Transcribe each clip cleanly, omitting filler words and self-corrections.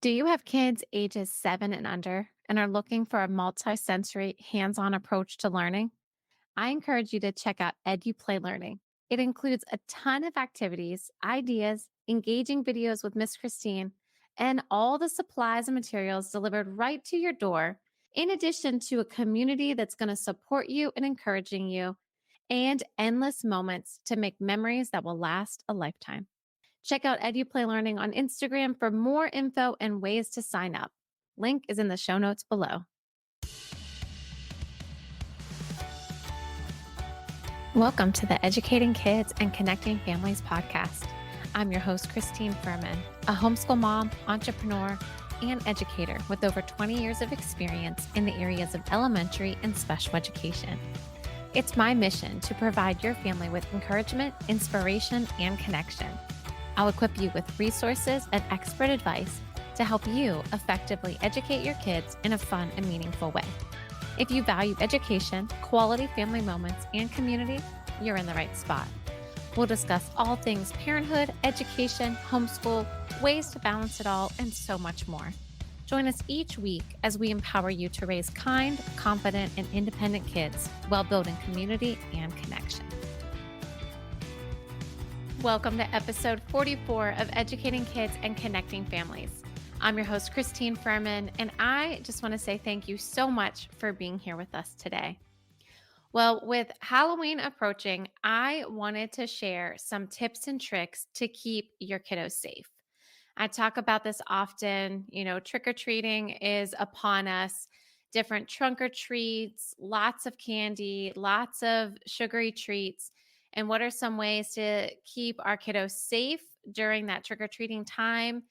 Do you have kids ages 7 and under and are looking for a multi-sensory, hands-on approach to learning? I encourage you to check out EduPlay Learning. It includes a ton of activities, ideas, engaging videos with Miss Christine, and all the supplies and materials delivered right to your door, in addition to a community that's going to support you and encouraging you, and endless moments to make memories that will last a lifetime. Check out EduPlay Learning on Instagram for more info and ways to sign up. Link is in the show notes below. Welcome to the Educating Kids and Connecting Families podcast. I'm your host, Christine Furman, a homeschool mom, entrepreneur, and educator with over 20 years of experience in the areas of elementary and special education. It's my mission to provide your family with encouragement, inspiration, and connection. I'll equip you with resources and expert advice to help you effectively educate your kids in a fun and meaningful way. If you value education, quality family moments, and community, you're in the right spot. We'll discuss all things parenthood, education, homeschool, ways to balance it all, and so much more. Join us each week as we empower you to raise kind, confident, and independent kids while building community and connection. Welcome to episode 44 of Educating Kids and Connecting Families. I'm your host, Christine Furman, and I just want to say thank you so much for being here with us today. Well, with Halloween approaching, I wanted to share some tips and tricks to keep your kiddos safe. I talk about this often, trick-or-treating is upon us, different trunk or treats, lots of candy, lots of sugary treats. And what are some ways to keep our kiddos safe during that trick-or-treating time?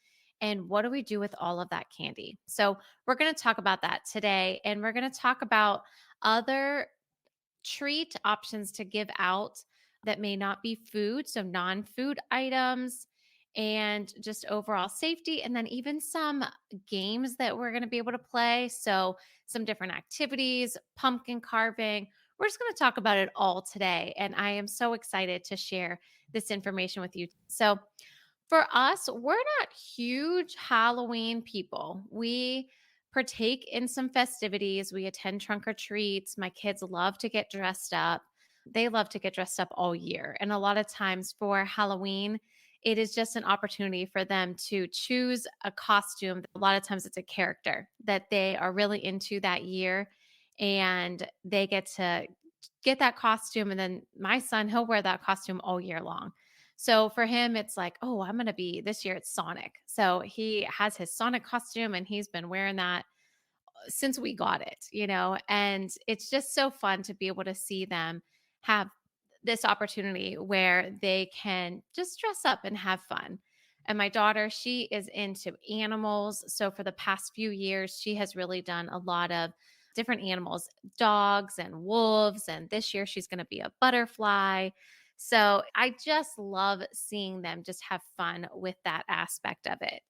And what do we do with all of that candy? So we're going to talk about that today. And we're going to talk about other treat options to give out that may not be food, so non-food items, and just overall safety, and then even some games that we're going to be able to play. So some different activities, pumpkin carving. We're just going to talk about it all today. And I am so excited to share this information with you. So for us, we're not huge Halloween people. We partake in some festivities. We attend trunk or treats. My kids love to get dressed up. They love to get dressed up all year. And a lot of times for Halloween, it is just an opportunity for them to choose a costume. A lot of times it's a character that they are really into that year. And they get to get that costume. And then my son, he'll wear that costume all year long. So for him, it's like, oh, I'm going to be this year, it's Sonic. So he has his Sonic costume and he's been wearing that since we got it, and it's just so fun to be able to see them have this opportunity where they can just dress up and have fun. And my daughter, she is into animals. So for the past few years, she has really done a lot of different animals, dogs and wolves. And this year she's going to be a butterfly. So I just love seeing them just have fun with that aspect of it.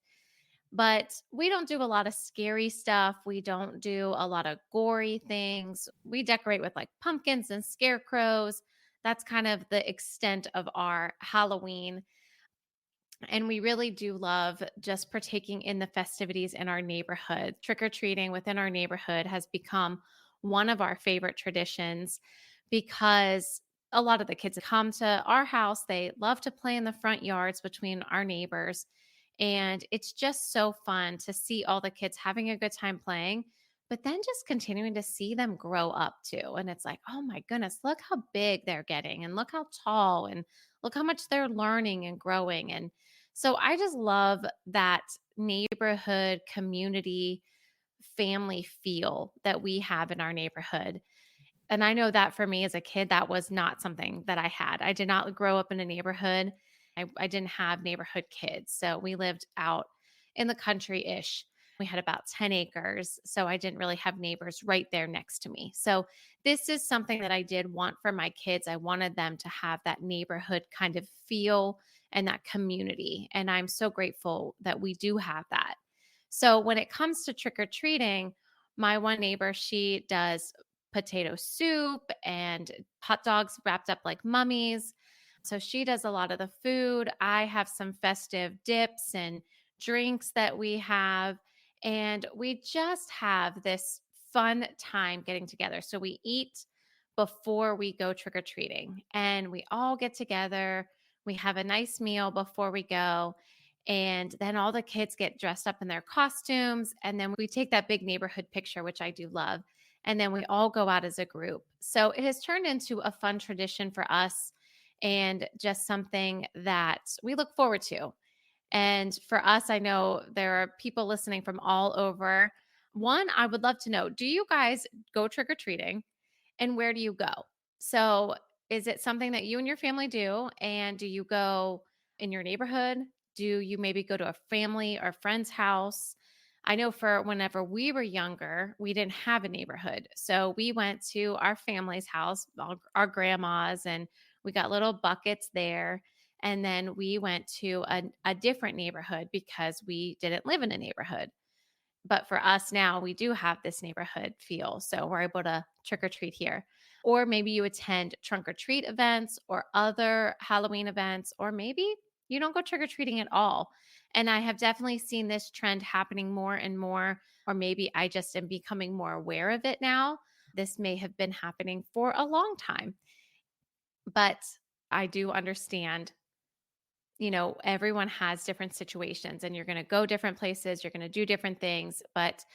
But we don't do a lot of scary stuff. We don't do a lot of gory things. We decorate with like pumpkins and scarecrows. That's kind of the extent of our Halloween. And we really do love just partaking in the festivities in our neighborhood. Trick or treating within our neighborhood has become one of our favorite traditions because a lot of the kids that come to our house, they love to play in the front yards between our neighbors. And it's just so fun to see all the kids having a good time playing, but then just continuing to see them grow up too. And it's like, oh my goodness, look how big they're getting and look how tall and look how much they're learning and growing. And so I just love that neighborhood community family feel that we have in our neighborhood. And I know that for me as a kid, that was not something that I had. I did not grow up in a neighborhood. I didn't have neighborhood kids. So we lived out in the country ish. We had about 10 acres. So I didn't really have neighbors right there next to me. So this is something that I did want for my kids. I wanted them to have that neighborhood kind of feel and that community. And I'm so grateful that we do have that. So when it comes to trick or treating, my one neighbor, she does potato soup and hot dogs wrapped up like mummies. So she does a lot of the food. I have some festive dips and drinks that we have, and we just have this fun time getting together. So we eat before we go trick or treating, and we all get together. We have a nice meal before we go. And then all the kids get dressed up in their costumes. And then we take that big neighborhood picture, which I do love. And then we all go out as a group. So it has turned into a fun tradition for us and just something that we look forward to. And for us, I know there are people listening from all over. One, I would love to know, do you guys go trick or treating and where do you go? So, is it something that you and your family do? And do you go in your neighborhood? Do you maybe go to a family or friend's house? I know for whenever we were younger, we didn't have a neighborhood. So we went to our family's house, our grandma's, and we got little buckets there. And then we went to a different neighborhood because we didn't live in a neighborhood. But for us now, we do have this neighborhood feel. So we're able to trick or treat here. Or maybe you attend trunk or treat events or other Halloween events, or maybe you don't go trick or treating at all. And I have definitely seen this trend happening more and more, or maybe I just am becoming more aware of it now. This may have been happening for a long time, but I do understand, everyone has different situations and you're going to go different places, you're going to do different things. But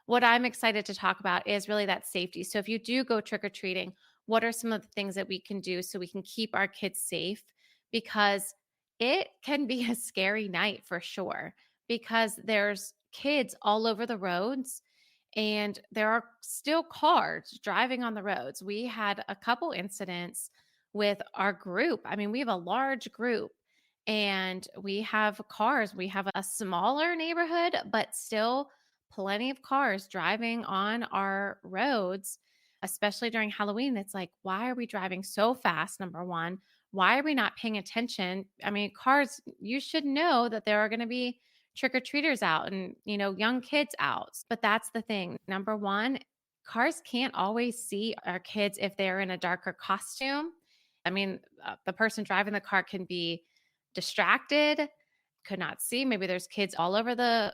what I'm excited to talk about is really that safety. So if you do go trick or treating, what are some of the things that we can do so we can keep our kids safe? Because it can be a scary night for sure, because there's kids all over the roads and there are still cars driving on the roads. We had a couple incidents with our group. I mean, we have a large group and we have cars. We have a smaller neighborhood, but still plenty of cars driving on our roads, especially during Halloween. It's like, why are we driving so fast? Number one, why are we not paying attention? I mean, cars, you should know that there are going to be trick or treaters out and, young kids out. But that's the thing. Number one, cars can't always see our kids if they're in a darker costume. I mean, the person driving the car can be distracted, could not see. Maybe there's kids all over the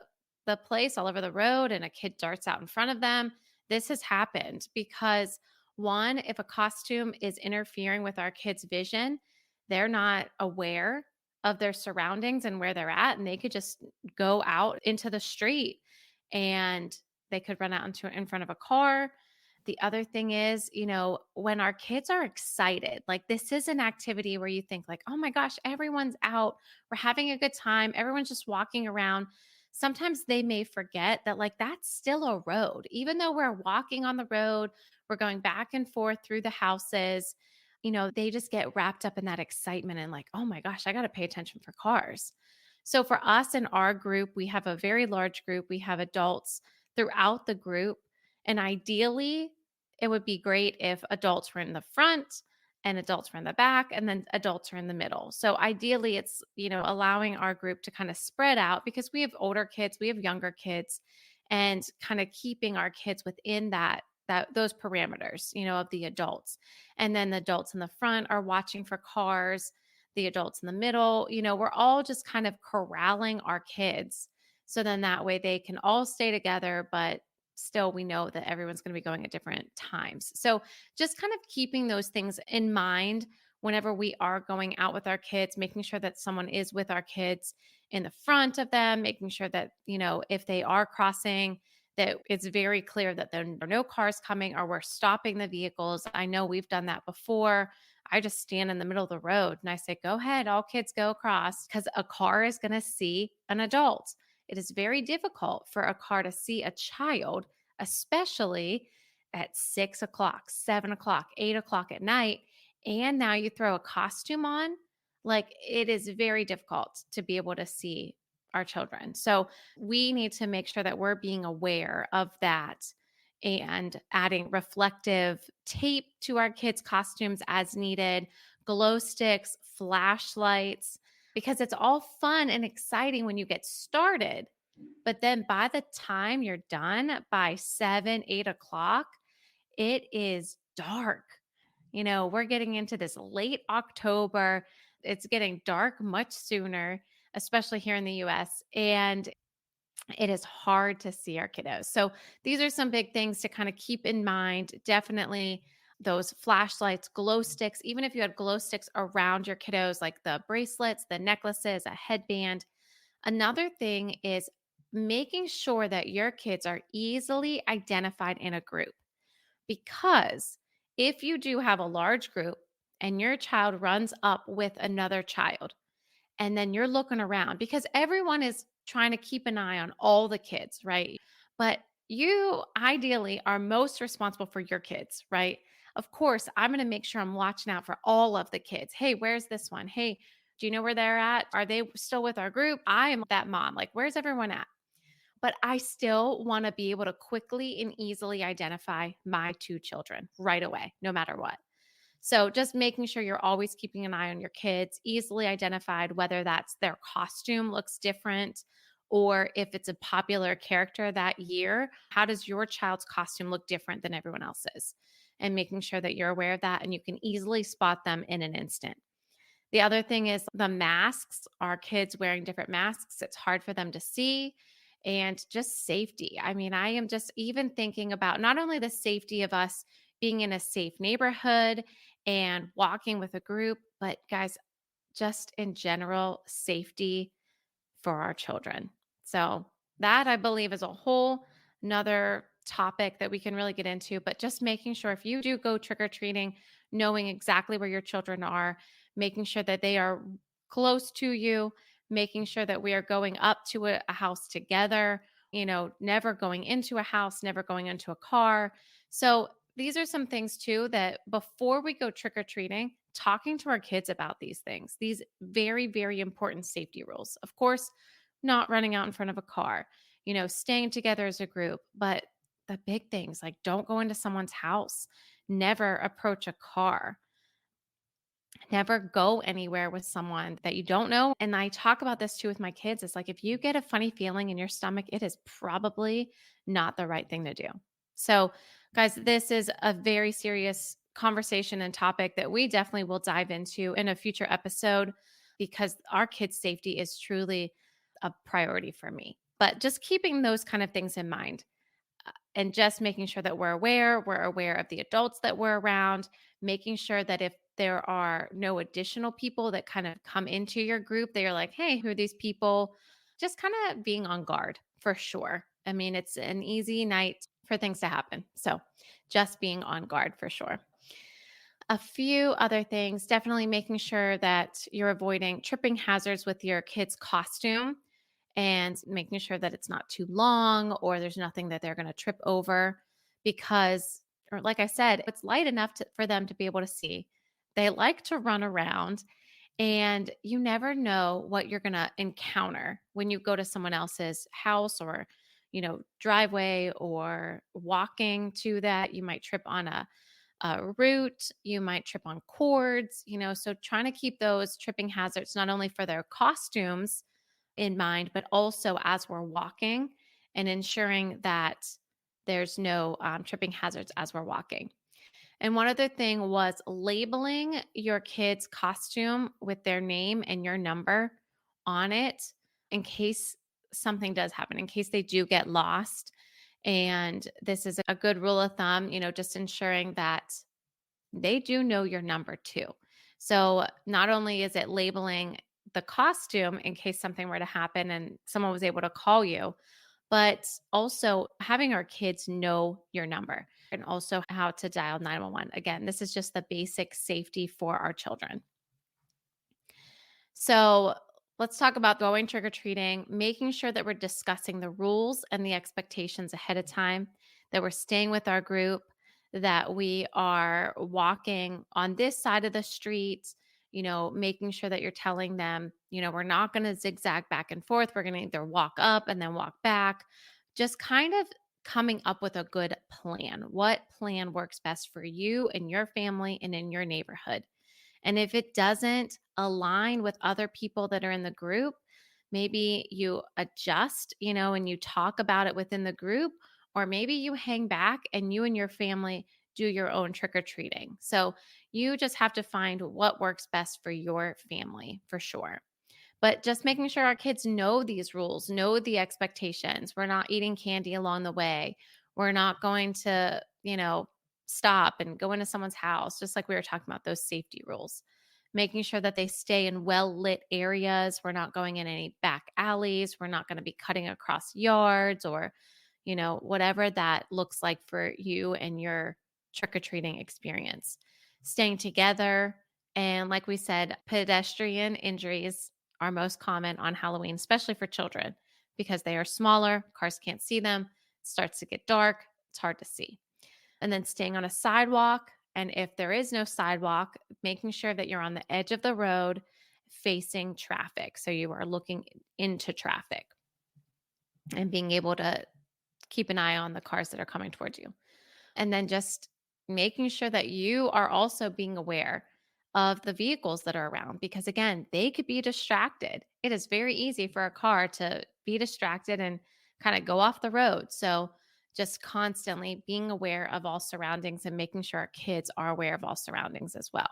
place, all over the road, and a kid darts out in front of them. This has happened because one, if a costume is interfering with our kids' vision, they're not aware of their surroundings and where they're at, and they could just go out into the street and they could run out in front of a car. The other thing is, when our kids are excited, like this is an activity where you think like, "Oh my gosh, everyone's out. We're having a good time. Everyone's just walking around." Sometimes they may forget that like that's still a road. Even though we're walking on the road, we're going back and forth through the houses. They just get wrapped up in that excitement and like, "Oh my gosh, I got to pay attention for cars." So for us in our group, we have a very large group. We have adults throughout the group, and ideally it would be great if adults were in the front and adults were in the back and then adults are in the middle. So ideally it's, allowing our group to kind of spread out because we have older kids, we have younger kids, and kind of keeping our kids within those parameters, of the adults. And then the adults in the front are watching for cars, the adults in the middle, we're all just kind of corralling our kids. So then that way they can all stay together, but still we know that everyone's going to be going at different times. So just kind of keeping those things in mind whenever we are going out with our kids, making sure that someone is with our kids in the front of them, making sure that, if they are crossing, that it's very clear that there are no cars coming or we're stopping the vehicles. I know we've done that before. I just stand in the middle of the road and I say, "Go ahead, all kids go across," because a car is going to see an adult. It is very difficult for a car to see a child, especially at 6 o'clock, 7 o'clock, 8 o'clock at night. And now you throw a costume on, like it is very difficult to be able to see our children. So we need to make sure that we're being aware of that and adding reflective tape to our kids' costumes as needed, glow sticks, flashlights, because it's all fun and exciting when you get started. But then by the time you're done by 7, 8 o'clock, it is dark. We're getting into this late October. It's getting dark much sooner, especially here in the US. And it is hard to see our kiddos. So these are some big things to kind of keep in mind. Definitely those flashlights, glow sticks, even if you had glow sticks around your kiddos, like the bracelets, the necklaces, a headband. Another thing is making sure that your kids are easily identified in a group, because if you do have a large group and your child runs up with another child, and then you're looking around because everyone is trying to keep an eye on all the kids, right? But you ideally are most responsible for your kids, right? Of course, I'm going to make sure I'm watching out for all of the kids. Hey, where's this one? Hey, do you know where they're at? Are they still with our group? I am that mom. Like, where's everyone at? But I still want to be able to quickly and easily identify my two children right away, no matter what. So just making sure you're always keeping an eye on your kids, easily identified, whether that's their costume looks different or if it's a popular character that year. How does your child's costume look different than everyone else's? And making sure that you're aware of that and you can easily spot them in an instant. The other thing is the masks. Our kids wearing different masks, it's hard for them to see, and just safety. I mean, I am just even thinking about not only the safety of us being in a safe neighborhood and walking with a group, but guys, just in general, safety for our children. So that I believe is a whole another topic that we can really get into, but just making sure if you do go trick or treating, knowing exactly where your children are, making sure that they are close to you, making sure that we are going up to a house together, never going into a house, never going into a car. So these are some things too that before we go trick or treating, talking to our kids about these things, these very, very important safety rules. Of course, not running out in front of a car, staying together as a group, but the big things like don't go into someone's house, never approach a car, never go anywhere with someone that you don't know. And I talk about this too with my kids. It's like if you get a funny feeling in your stomach, it is probably not the right thing to do. So, guys, this is a very serious conversation and topic that we definitely will dive into in a future episode because our kids' safety is truly a priority for me. But just keeping those kind of things in mind and just making sure that we're aware of the adults that we're around, making sure that if there are no additional people that kind of come into your group, they're like, hey, who are these people? Just kind of being on guard for sure. I mean, it's an easy night for things to happen. So just being on guard for sure. A few other things, definitely making sure that you're avoiding tripping hazards with your kid's costume and making sure that it's not too long or there's nothing that they're going to trip over because, or like I said, it's light enough for them to be able to see. They like to run around and you never know what you're going to encounter when you go to someone else's house or, driveway or walking to that. You might trip on a route, you might trip on cords, so trying to keep those tripping hazards not only for their costumes in mind, but also as we're walking and ensuring that there's no tripping hazards as we're walking. And one other thing was labeling your kid's costume with their name and your number on it in case something does happen, in case they do get lost. And this is a good rule of thumb, just ensuring that they do know your number too. So not only is it labeling the costume in case something were to happen and someone was able to call you, but also having our kids know your number and also how to dial 911. Again, this is just the basic safety for our children. So let's talk about going trick or treating, making sure that we're discussing the rules and the expectations ahead of time, that we're staying with our group, that we are walking on this side of the street, making sure that you're telling them, we're not going to zigzag back and forth. We're going to either walk up and then walk back, just kind of coming up with a good plan. What plan works best for you and your family and in your neighborhood? And if it doesn't align with other people that are in the group, maybe you adjust, and you talk about it within the group, or maybe you hang back and you and your family do your own trick or treating. So you just have to find what works best for your family for sure. But just making sure our kids know these rules, know the expectations. We're not eating candy along the way. We're not going to, stop and go into someone's house, just like we were talking about those safety rules. Making sure that they stay in well lit areas. We're not going in any back alleys. We're not going to be cutting across yards or, whatever that looks like for you and your trick or treating experience. Staying together. And like we said, pedestrian injuries are most common on Halloween, especially for children, because they are smaller, cars can't see them, it starts to get dark, it's hard to see. And then staying on a sidewalk. And if there is no sidewalk, making sure that you're on the edge of the road facing traffic. So you are looking into traffic and being able to keep an eye on the cars that are coming towards you. And then just making sure that you are also being aware of the vehicles that are around because, again, they could be distracted. It is very easy for a car to be distracted and kind of go off the road. So, just constantly being aware of all surroundings and making sure our kids are aware of all surroundings as well.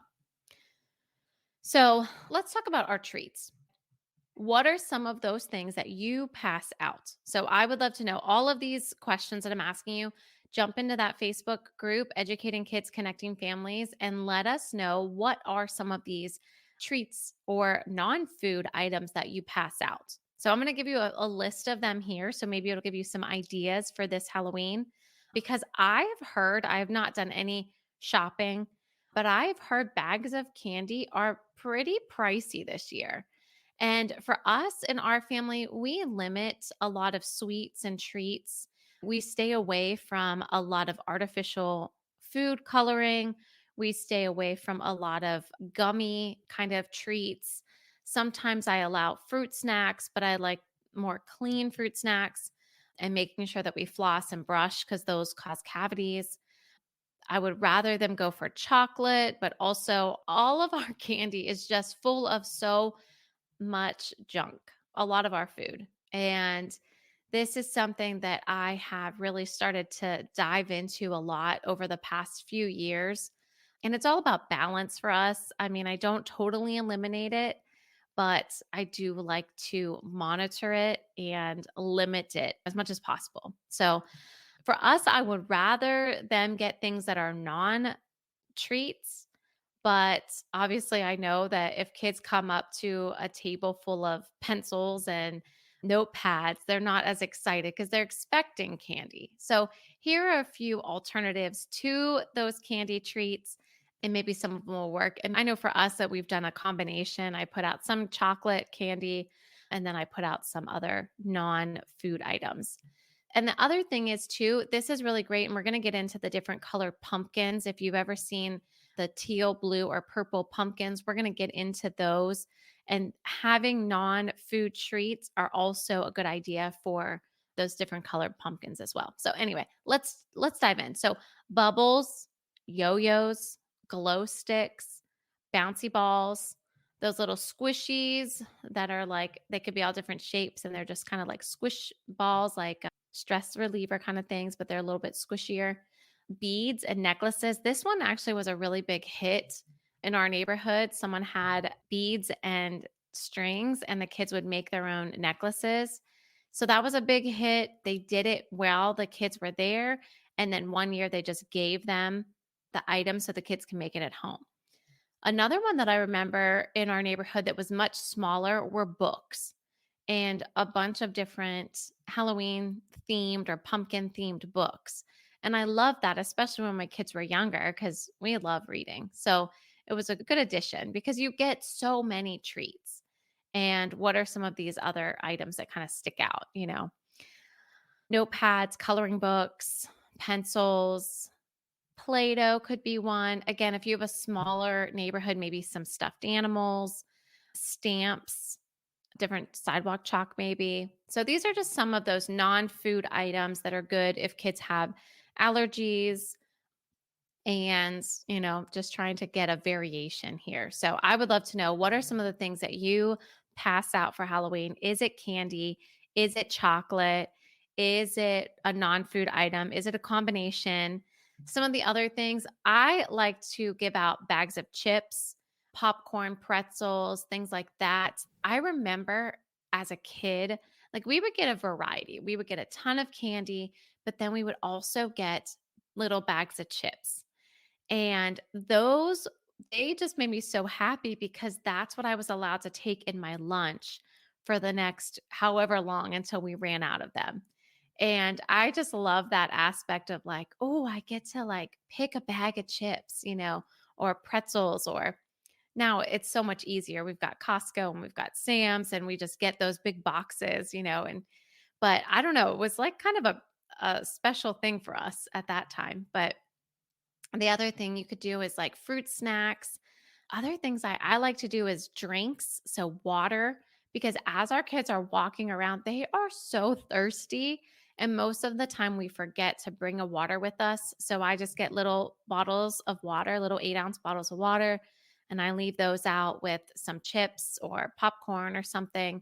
So, let's talk about our treats. What are some of those things that you pass out? So I would love to know all of these questions that I'm asking you. Jump into that Facebook group, Educating Kids, Connecting Families, and let us know what are some of these treats or non food items that you pass out. So I'm going to give you a list of them here. So maybe it'll give you some ideas for this Halloween because I have heard, I have not done any shopping, but I've heard bags of candy are pretty pricey this year. And for us in our family, we limit a lot of sweets and treats. We stay away from a lot of artificial food coloring. We stay away from a lot of gummy kind of treats. Sometimes I allow fruit snacks, but I like more clean fruit snacks and making sure that we floss and brush because those cause cavities. I would rather them go for chocolate, but also all of our candy is just full of so much junk, a lot of our food. And this is something that I have really started to dive into a lot over the past few years. And it's all about balance for us. I mean, I don't totally eliminate it, but I do like to monitor it and limit it as much as possible. So for us, I would rather them get things that are non treats, but obviously, I know that if kids come up to a table full of pencils and notepads, they're not as excited because they're expecting candy. So, here are a few alternatives to those candy treats, and maybe some of them will work. And I know for us that we've done a combination. I put out some chocolate candy, and then I put out some other non food items. And the other thing is too, this is really great. And we're going to get into the different colored pumpkins. If you've ever seen the teal, blue, or purple pumpkins, we're going to get into those. And having non-food treats are also a good idea for those different colored pumpkins as well. So anyway, let's dive in. So bubbles, yo-yos, glow sticks, bouncy balls, those little squishies that are like they could be all different shapes and they're just kind of like squish balls like stress reliever kind of things, but they're a little bit squishier. Beads and necklaces. This one actually was a really big hit in our neighborhood. Someone had beads and strings, and the kids would make their own necklaces. So that was a big hit. They did it while the kids were there. And then one year they just gave them the item so the kids can make it at home. Another one that I remember in our neighborhood that was much smaller were books and a bunch of different Halloween themed or pumpkin themed books. And I love that, especially when my kids were younger, because we love reading. So it was a good addition because you get so many treats. And what are some of these other items that kind of stick out? Notepads, coloring books, pencils, Play Doh could be one. Again, if you have a smaller neighborhood, maybe some stuffed animals, stamps, different sidewalk chalk, maybe. So these are just some of those non food items that are good if kids have allergies and, just trying to get a variation here. So I would love to know what are some of the things that you pass out for Halloween? Is it candy? Is it chocolate? Is it a non food item? Is it a combination? Some of the other things, I like to give out bags of chips. popcorn, pretzels, things like that. I remember as a kid, like we would get a variety. We would get a ton of candy, but then we would also get little bags of chips. And those, they just made me so happy because that's what I was allowed to take in my lunch for the next however long until we ran out of them. And I just love that aspect of like, oh, I get to like pick a bag of chips, or pretzels, or now it's so much easier. We've got Costco and we've got Sam's and we just get those big boxes, but I don't know, it was like kind of a special thing for us at that time. But the other thing you could do is like fruit snacks. Other things I like to do is drinks, so water, because as our kids are walking around, they are so thirsty. And most of the time, we forget to bring a water with us. So I just get little bottles of water, little 8-ounce bottles of water, and I leave those out with some chips or popcorn or something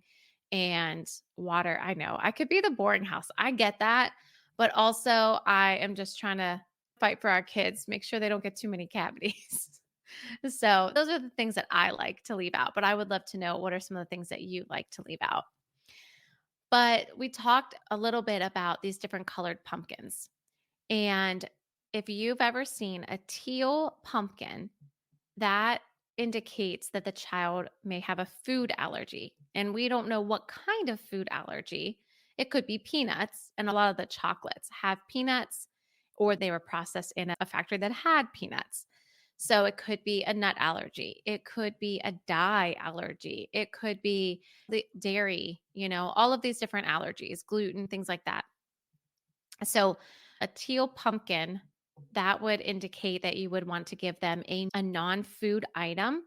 and water. I know I could be the boring house. I get that. But also, I am just trying to fight for our kids, make sure they don't get too many cavities. So, those are the things that I like to leave out, but I would love to know what are some of the things that you like to leave out. But we talked a little bit about these different colored pumpkins. And if you've ever seen a teal pumpkin, that indicates that the child may have a food allergy. And we don't know what kind of food allergy. It could be peanuts, and a lot of the chocolates have peanuts, or they were processed in a factory that had peanuts. So it could be a nut allergy. It could be a dye allergy. It could be the dairy, all of these different allergies, gluten, things like that. So a teal pumpkin, that would indicate that you would want to give them a non-food item.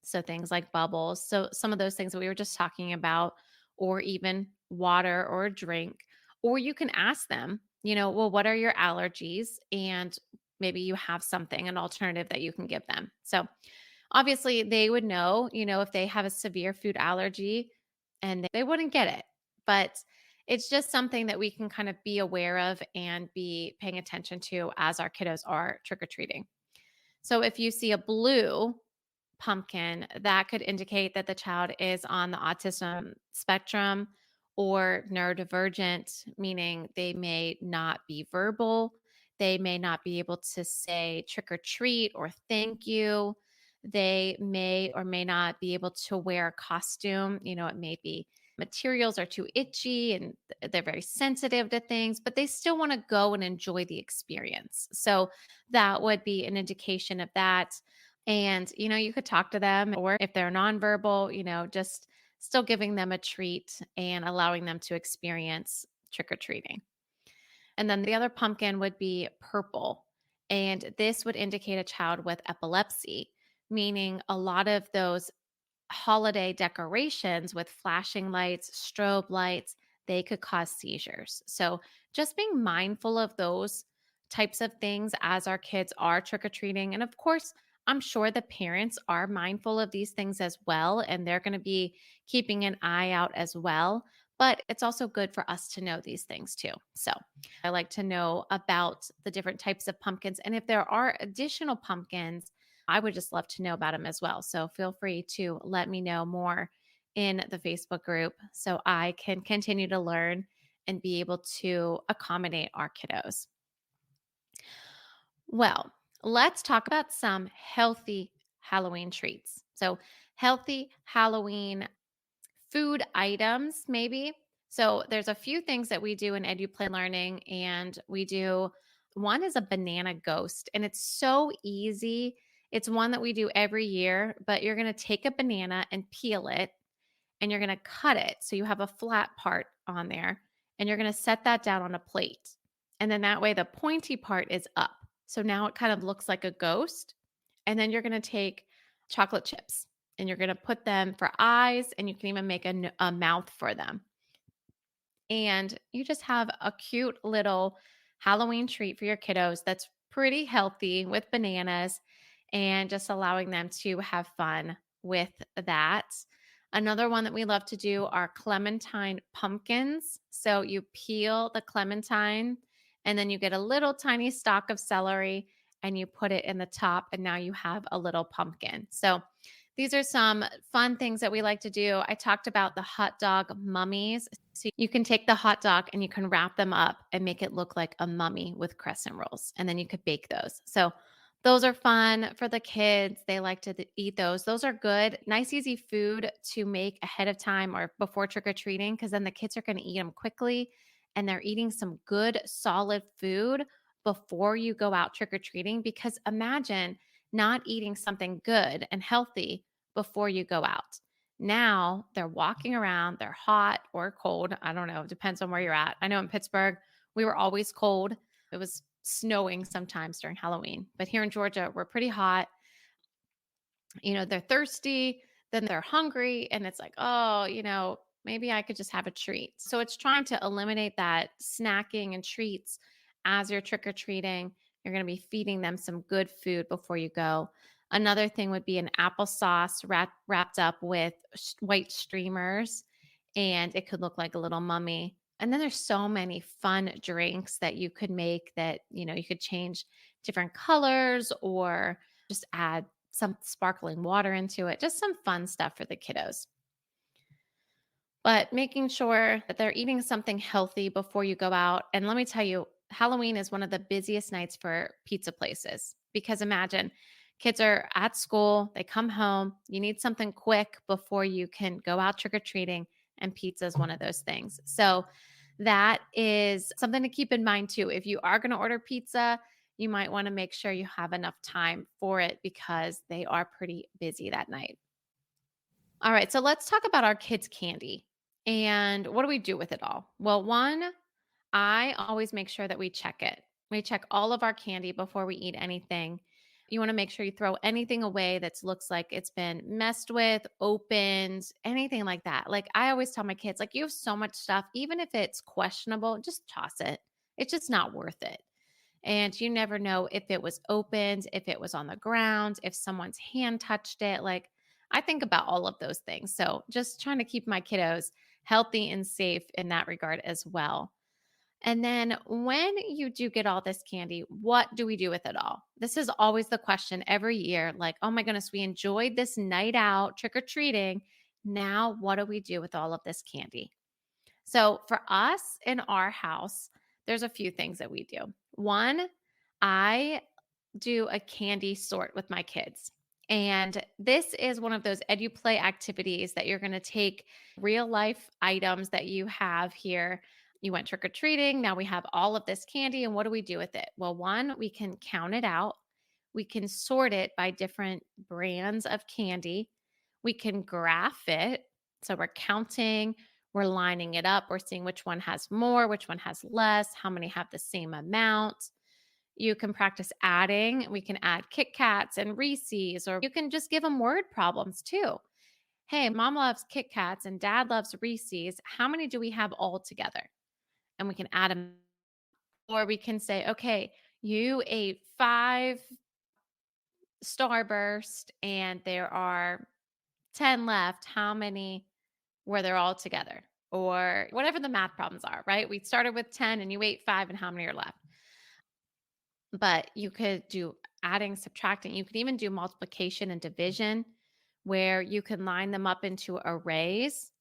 So things like bubbles. So some of those things that we were just talking about, or even water or a drink. Or you can ask them, well, what are your allergies? And maybe you have something, an alternative that you can give them. So obviously they would know, if they have a severe food allergy and they wouldn't get it. But it's just something that we can kind of be aware of and be paying attention to as our kiddos are trick or treating. So if you see a blue pumpkin, that could indicate that the child is on the autism spectrum or neurodivergent, meaning they may not be verbal. They may not be able to say trick or treat or thank you. They may or may not be able to wear a costume. It may be materials are too itchy and they're very sensitive to things, but they still want to go and enjoy the experience. So that would be an indication of that. And, you could talk to them, or if they're nonverbal, just still giving them a treat and allowing them to experience trick or treating. And then the other pumpkin would be purple. And this would indicate a child with epilepsy, meaning a lot of those holiday decorations with flashing lights, strobe lights, they could cause seizures. So just being mindful of those types of things as our kids are trick or treating. And of course, I'm sure the parents are mindful of these things as well, and they're going to be keeping an eye out as well. But it's also good for us to know these things too. So I like to know about the different types of pumpkins. And if there are additional pumpkins, I would just love to know about them as well. So feel free to let me know more in the Facebook group so I can continue to learn and be able to accommodate our kiddos. Well, let's talk about some healthy Halloween treats. So, healthy Halloween food items, maybe. So there's a few things that we do in EduPlay Learning, and we do one is a banana ghost, and it's so easy. It's one that we do every year, but you're going to take a banana and peel it, and you're going to cut it so you have a flat part on there, and you're going to set that down on a plate. And then that way the pointy part is up. So now it kind of looks like a ghost. And then you're going to take chocolate chips and you're going to put them for eyes, and you can even make a mouth for them. And you just have a cute little Halloween treat for your kiddos that's pretty healthy with bananas, and just allowing them to have fun with that. Another one that we love to do are clementine pumpkins. So you peel the clementine and then you get a little tiny stalk of celery and you put it in the top, and now you have a little pumpkin. So These are some fun things that we like to do. I talked about the hot dog mummies. So you can take the hot dog and you can wrap them up and make it look like a mummy with crescent rolls. And then you could bake those. So those are fun for the kids. They like to eat those. Those are good, nice, easy food to make ahead of time or before trick or treating, because then the kids are going to eat them quickly and they're eating some good, solid food before you go out trick or treating. Because imagine not eating something good and healthy before you go out. Now they're walking around, they're hot or cold. I don't know, it depends on where you're at. I know in Pittsburgh, we were always cold. It was snowing sometimes during Halloween, but here in Georgia, we're pretty hot. They're thirsty, then they're hungry, and it's like, oh, maybe I could just have a treat. So it's trying to eliminate that snacking and treats as you're trick or treating. You're going to be feeding them some good food before you go. Another thing would be an applesauce wrapped up with white streamers, and it could look like a little mummy. And then there's so many fun drinks that you could make that, you could change different colors or just add some sparkling water into it, just some fun stuff for the kiddos. But making sure that they're eating something healthy before you go out. And let me tell you, Halloween is one of the busiest nights for pizza places because imagine kids are at school, they come home, you need something quick before you can go out trick or treating, and pizza is one of those things. So that is something to keep in mind too. If you are going to order pizza, you might want to make sure you have enough time for it because they are pretty busy that night. All right, so let's talk about our kids' candy and what do we do with it all? Well, one, I always make sure that we check it. We check all of our candy before we eat anything. You want to make sure you throw anything away that looks like it's been messed with, opened, anything like that. Like I always tell my kids, like you have so much stuff, even if it's questionable, just toss it. It's just not worth it. And you never know if it was opened, if it was on the ground, if someone's hand touched it. Like I think about all of those things. So just trying to keep my kiddos healthy and safe in that regard as well. And then when you do get all this candy, what do we do with it all? This is always the question every year like, oh my goodness, we enjoyed this night out trick or treating. Now, what do we do with all of this candy? So, for us in our house, there's a few things that we do. One, I do a candy sort with my kids. And this is one of those EduPlay activities that you're going to take real life items that you have here. You went trick or treating. Now we have all of this candy. And what do we do with it? Well, one, we can count it out. We can sort it by different brands of candy. We can graph it. So we're counting, we're lining it up, we're seeing which one has more, which one has less, how many have the same amount. You can practice adding. We can add Kit Kats and Reese's, or you can just give them word problems too. Hey, mom loves Kit Kats and dad loves Reese's. How many do we have all together? And we can add them. Or we can say, okay, you ate 5 Starburst and there are 10 left. How many were there all together? Or whatever the math problems are, right? We started with 10 and you ate 5, and how many are left? But you could do adding, subtracting. You could even do multiplication and division where you can line them up into arrays.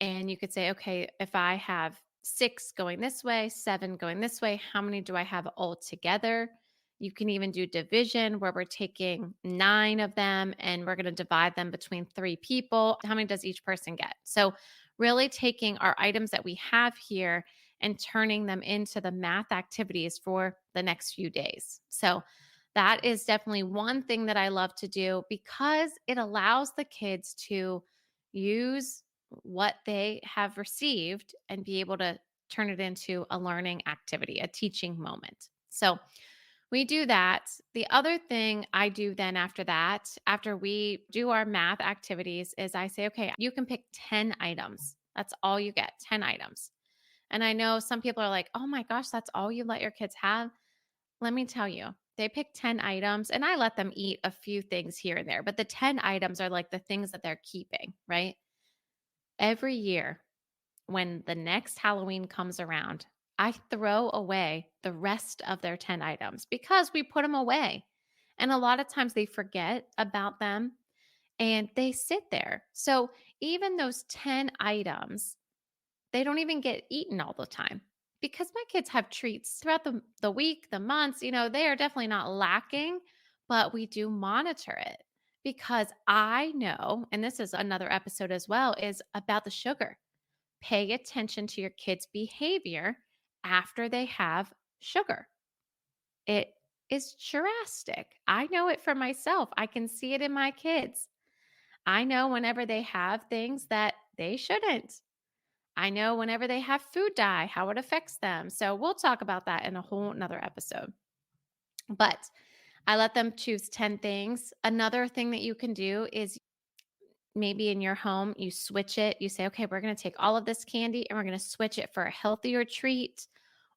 And you could say, okay, if I have 6 going this way, 7 going this way, how many do I have all together? You can even do division where we're taking 9 of them and we're going to divide them between 3 people. How many does each person get? So, really taking our items that we have here and turning them into the math activities for the next few days. So, that is definitely one thing that I love to do because it allows the kids to use what they have received and be able to turn it into a learning activity, a teaching moment. So we do that. The other thing I do then after that, after we do our math activities, is I say, okay, you can pick 10 items. That's all you get, 10 items. And I know some people are like, oh my gosh, that's all you let your kids have. Let me tell you, they pick 10 items and I let them eat a few things here and there, but the 10 items are like the things that they're keeping, right? Every year, when the next Halloween comes around, I throw away the rest of their 10 items because we put them away. And a lot of times they forget about them and they sit there. So even those 10 items, they don't even get eaten all the time because my kids have treats throughout the week, the months, they are definitely not lacking, but we do monitor it because I know, and this is another episode as well, is about the sugar. Pay attention to your kids' behavior after they have sugar. It is drastic. I know it for myself. I can see it in my kids. I know whenever they have things that they shouldn't. I know whenever they have food dye, how it affects them. So we'll talk about that in a whole nother episode. But I let them choose 10 things. Another thing that you can do is maybe in your home, you switch it. You say, okay, we're going to take all of this candy and we're going to switch it for a healthier treat.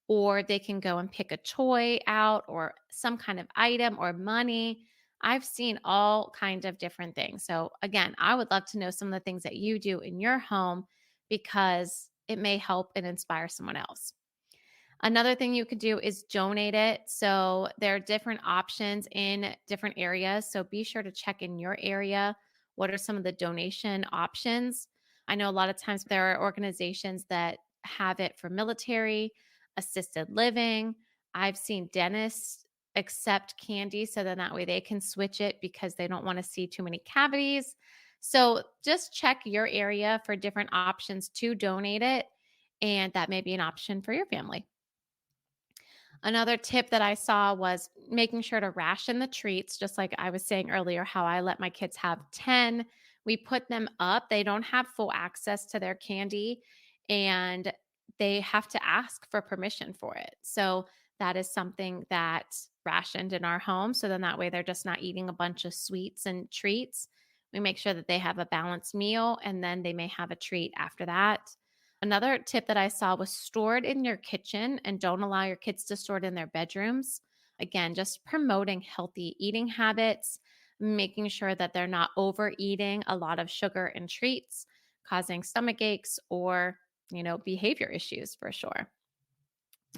Or they can go and pick a toy out or some kind of item or money. I've seen all kinds of different things. So again, I would love to know some of the things that you do in your home because it may help and inspire someone else. Another thing you could do is donate it. So there are different options in different areas. So be sure to check in your area. What are some of the donation options? I know a lot of times there are organizations that have it for military, assisted living. I've seen dentists accept candy so then that way they can switch it because they don't want to see too many cavities. So just check your area for different options to donate it. And that may be an option for your family. Another tip that I saw was making sure to ration the treats, just like I was saying earlier, how I let my kids have 10. We put them up. They don't have full access to their candy and they have to ask for permission for it. So that is something that's rationed in our home. So then that way they're just not eating a bunch of sweets and treats. We make sure that they have a balanced meal and then they may have a treat after that. Another tip that I saw was store it in your kitchen and don't allow your kids to store it in their bedrooms. Again, just promoting healthy eating habits, making sure that they're not overeating a lot of sugar and treats, causing stomach aches or, behavior issues for sure.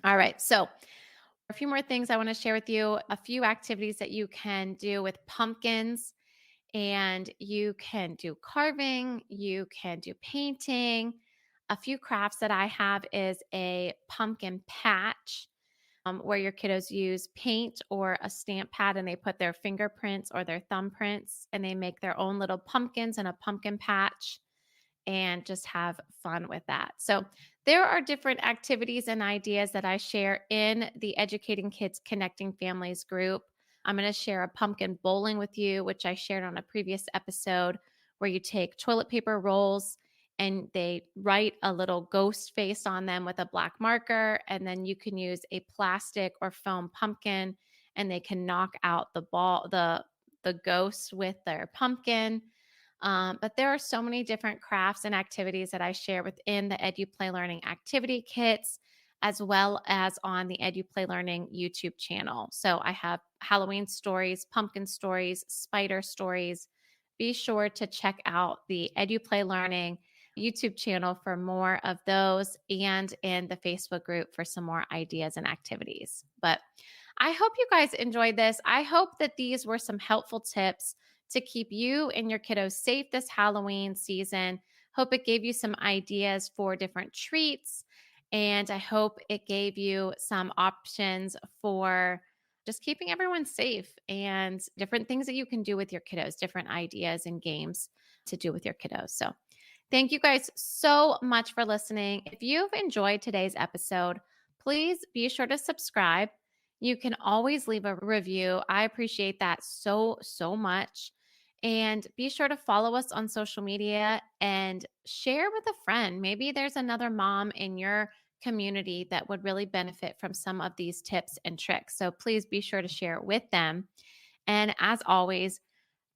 All right. So, a few more things I want to share with you, a few activities that you can do with pumpkins and you can do carving, you can do painting. A few crafts that I have is a pumpkin patch where your kiddos use paint or a stamp pad and they put their fingerprints or their thumbprints and they make their own little pumpkins and a pumpkin patch and just have fun with that. So, there are different activities and ideas that I share in the Educating Kids Connecting Families group. I'm going to share a pumpkin bowling with you, which I shared on a previous episode, where you take toilet paper rolls and they write a little ghost face on them with a black marker. And then you can use a plastic or foam pumpkin and they can knock out the ghost with their pumpkin. But there are so many different crafts and activities that I share within the EduPlay Learning activity kits, as well as on the EduPlay Learning YouTube channel. So I have Halloween stories, pumpkin stories, spider stories. Be sure to check out the EduPlay Learning YouTube channel for more of those and in the Facebook group for some more ideas and activities. But I hope you guys enjoyed this. I hope that these were some helpful tips to keep you and your kiddos safe this Halloween season. Hope it gave you some ideas for different treats. And I hope it gave you some options for just keeping everyone safe and different things that you can do with your kiddos, different ideas and games to do with your kiddos. So, thank you guys so much for listening. If you've enjoyed today's episode, please be sure to subscribe. You can always leave a review. I appreciate that so, so much. And be sure to follow us on social media and share with a friend. Maybe there's another mom in your community that would really benefit from some of these tips and tricks. So please be sure to share it with them. And as always,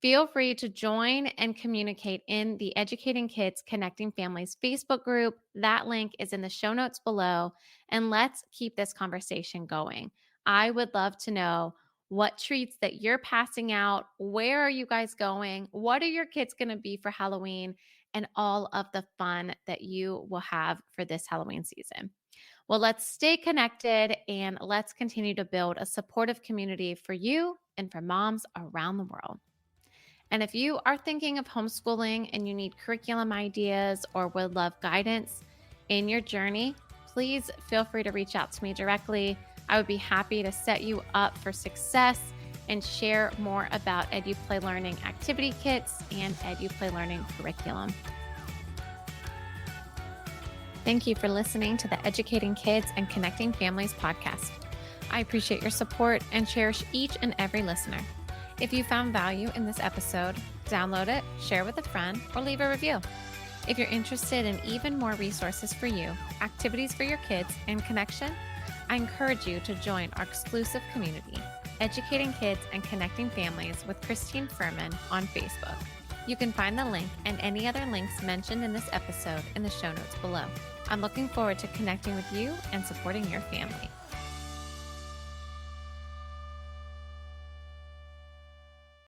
feel free to join and communicate in the Educating Kids Connecting Families Facebook group. That link is in the show notes below. And let's keep this conversation going. I would love to know what treats that you're passing out. Where are you guys going? What are your kids going to be for Halloween? And all of the fun that you will have for this Halloween season. Well, let's stay connected and let's continue to build a supportive community for you and for moms around the world. And if you are thinking of homeschooling and you need curriculum ideas or would love guidance in your journey, please feel free to reach out to me directly. I would be happy to set you up for success and share more about EduPlay Learning activity kits and EduPlay Learning curriculum. Thank you for listening to the Educating Kids and Connecting Families podcast. I appreciate your support and cherish each and every listener. If you found value in this episode, download it, share with a friend, or leave a review. If you're interested in even more resources for you, activities for your kids, and connection, I encourage you to join our exclusive community, Educating Kids and Connecting Families with Christine Furman on Facebook. You can find the link and any other links mentioned in this episode in the show notes below. I'm looking forward to connecting with you and supporting your family.